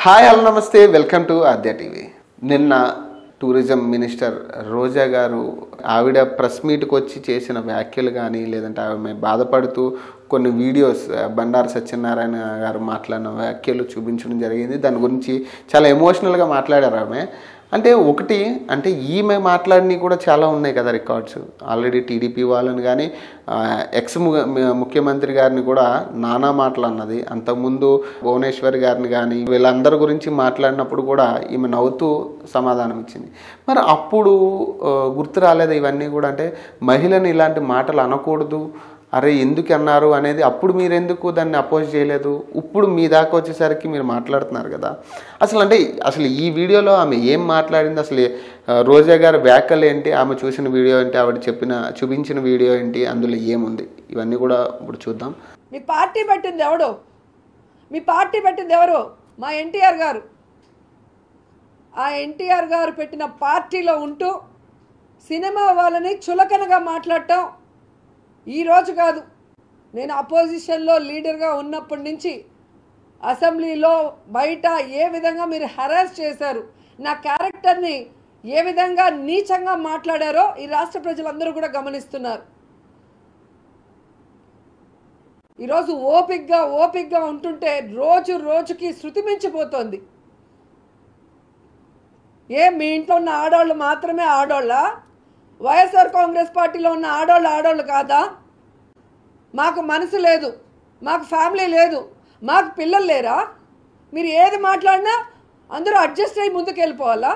Hi hello నమస్తే welcome to Aadya TV. నిన్న tourism minister రోజా గారు ఆవిడ ప్రెస్ మీట్కి వచ్చి చేసిన వ్యాఖ్యలు కానీ లేదంటే ఆమె బాధపడుతూ కొన్ని వీడియోస్ బండారు సత్యనారాయణ గారు మాట్లాడిన వ్యాఖ్యలు చూపించడం జరిగింది. దాని గురించి చాలా ఎమోషనల్గా మాట్లాడారు ఆమె. అంటే ఈమె మాట్లాడినవి కూడా చాలా ఉన్నాయి కదా రికార్డ్స్. ఆల్రెడీ టీడీపీ వాళ్ళని కానీ ఎక్స్ ముఖ్యమంత్రి గారిని కూడా నానా మాటలు అన్నది. అంతకుముందు భువనేశ్వర్ గారిని కానీ వీళ్ళందరి గురించి మాట్లాడినప్పుడు కూడా ఈమె నవ్వుతూ సమాధానం ఇచ్చింది. మరి అప్పుడు గుర్తు రాలేదు ఇవన్నీ కూడా? అంటే మహిళని ఇలాంటి మాటలు అనకూడదు, అరే ఎందుకు అన్నారు అనేది అప్పుడు మీరు ఎందుకు దాన్ని అపోజ్ చేయలేదు? ఇప్పుడు మీ దాకా వచ్చేసరికి మీరు మాట్లాడుతున్నారు కదా. అసలు ఈ వీడియోలో ఆమె ఏం మాట్లాడింది, అసలు రోజా గారి వ్యాఖ్యలు ఏంటి, ఆమె చూసిన వీడియో ఏంటి, ఆవిడ చూపించిన వీడియో ఏంటి, అందులో ఏముంది, ఇవన్నీ కూడా ఇప్పుడు చూద్దాం. మీ పార్టీ పెట్టింది ఎవడు? మీ పార్టీ పెట్టింది ఎవరు? మా ఎన్టీఆర్ గారు. ఆ ఎన్టీఆర్ గారు పెట్టిన పార్టీలో ఉంటూ సినిమా వాళ్ళని చులకనగా మాట్లాడటం ఈరోజు కాదు. నేను అపోజిషన్లో లీడర్గా ఉన్నప్పటి నుంచి అసెంబ్లీలో బయట ఏ విధంగా మీరు హెరాస్ చేశారు, నా క్యారెక్టర్ని ఏ విధంగా నీచంగా మాట్లాడారో ఈ రాష్ట్ర ప్రజలందరూ కూడా గమనిస్తున్నారు. ఈరోజు ఓపిక్గా ఉంటుంటే రోజు రోజుకి శృతి మించిపోతుంది. మీ ఇంట్లో ఉన్న ఆడవాళ్ళు మాత్రమే ఆడోళ్ళ? వైఎస్ఆర్ కాంగ్రెస్ పార్టీలో ఉన్న ఆడోళ్ళు కాదా? మాకు మనసు లేదు, మాకు ఫ్యామిలీ లేదు, మాకు పిల్లలు లేరా? మీరు ఏది మాట్లాడినా అందరూ అడ్జస్ట్ అయ్యి ముందుకు వెళ్ళిపోవాలా?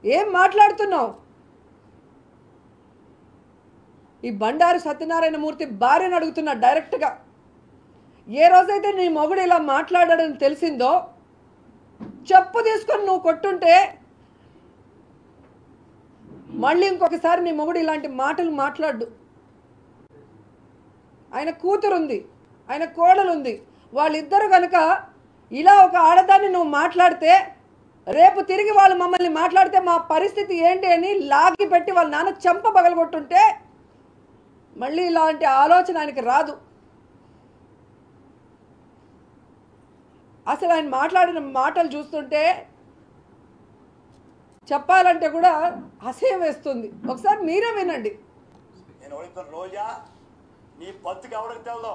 ఏం మాట్లాడుతున్నావు? ఈ బండారు సత్యనారాయణ మూర్తి భార్యను అడుగుతున్నా డైరెక్ట్గా. ఏ రోజైతే నీ మొగుడు ఇలా మాట్లాడాడని తెలిసిందో చెప్పు తీసుకొని నువ్వు కొట్టుంటే మళ్ళీ ఇంకొకసారి నీ మొగుడు ఇలాంటి మాటలు మాట్లాడు. ఆయన కూతురుంది, ఆయన కోడలుంది. వాళ్ళిద్దరు కనుక ఇలా ఒక ఆడదాన్ని నువ్వు మాట్లాడితే రేపు తిరిగి వాళ్ళు మమ్మల్ని మాట్లాడితే మా పరిస్థితి ఏంటి అని లాగి పెట్టి వాళ్ళ నాన్న చెంప పగలగొట్టుంటే మళ్ళీ ఇలాంటి ఆలోచన ఆయనకి రాదు. అసలు ఆయన మాట్లాడిన మాటలు చూస్తుంటే చెప్పాలంటే కూడా అసహ్యం వేస్తుంది. ఒకసారి మీరే వినండి. నేను అడుగుతాను, రోజా నీ బతుకు ఎవరికి తెలదో?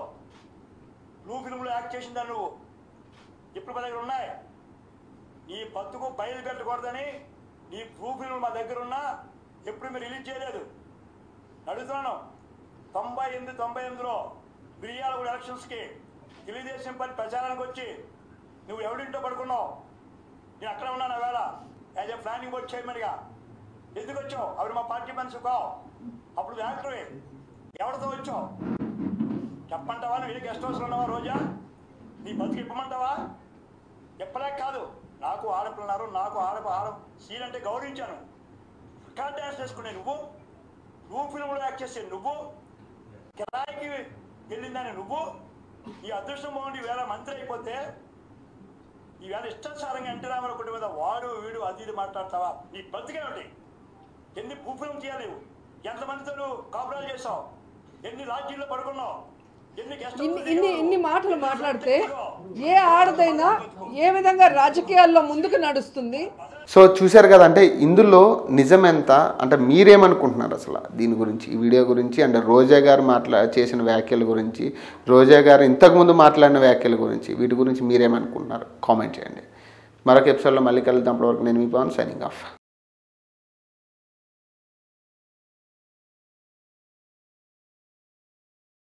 బ్లూ ఫిల్మ్లో యాక్ట్ చేసిందా నువ్వు? ఇప్పుడు మా దగ్గర ఉన్నాయి. నీ బతుకు బయలు పెట్టకూడదని నీ బ్లూ ఫిల్మ్ మా దగ్గర ఉన్నా ఎప్పుడు మీరు రిలీజ్ చేయలేదు. అడుగుతున్నాను, 98లో మిర్యాలగూడ ఎలక్షన్స్కి తెలుగుదేశం పార్టీ ప్రచారానికి వచ్చి నువ్వు ఎవడింటో పడుకున్నావు? నేను అక్కడ ఉన్నాను వేళ యాజ్ ఏ ప్లానింగ్ బోర్డ్ చైర్మన్గా. ఎందుకు వచ్చావు? అవి మా పార్టీ మనిషి కావు, అప్పుడు యాక్టరే. ఎవరితో వచ్చావు చెప్పమంటావా? నువ్వు ఏ గెస్ట్ హౌస్లో ఉన్నావా? రోజా నీ బతుకు ఇప్పమంటావా? ఎప్పలేక కాదు, నాకు ఆడపిల్లన్నారు, నాకు ఆడ సీన్ అంటే గౌరవించాను. రికార్డ్ డ్యాన్స్ చేసుకునే నువ్వు, నువ్వు ఫిల్మ్లో యాక్ట్ చేసే నువ్వు, కిరాయికి వెళ్ళిందని నువ్వు, ఈ అదృష్టం బాగుండి వేళ మంత్రి అయిపోతే ఈవేళ ఇష్టాచారంగా ఎన్టీ రామారావు కుటుంబం మీద వాడు వీడు అది ఇది మాట్లాడతావా? నీ బతికేమిటి? ఎన్ని భూఫిలం తీయాలి? ఎంతమందితో నువ్వు కాపురాలు చేసావు? ఎన్ని లాడ్జీల్లో పడుకున్నావు? ఇన్ని మాటలు మాట్లాడితే ఏ ఆడదైనా ఏ విధంగా రాజకీయాల్లో ముందుకు నడుస్తుంది? సో చూశారు కదా, అంటే ఇందులో నిజం ఎంత, అంటే మీరేమనుకుంటున్నారు అసలు దీని గురించి, ఈ వీడియో గురించి, అంటే రోజా గారు చేసిన వ్యాఖ్యల గురించి, రోజా గారు ఇంతకుముందు మాట్లాడిన వ్యాఖ్యల గురించి, వీటి గురించి మీరేమనుకుంటున్నారు కామెంట్ చేయండి. మరొక ఎపిసోడ్లో మళ్ళీ కలుద్దాం. అప్పటివరకు నేను మీ పవన్, సైనింగ్ ఆఫ్.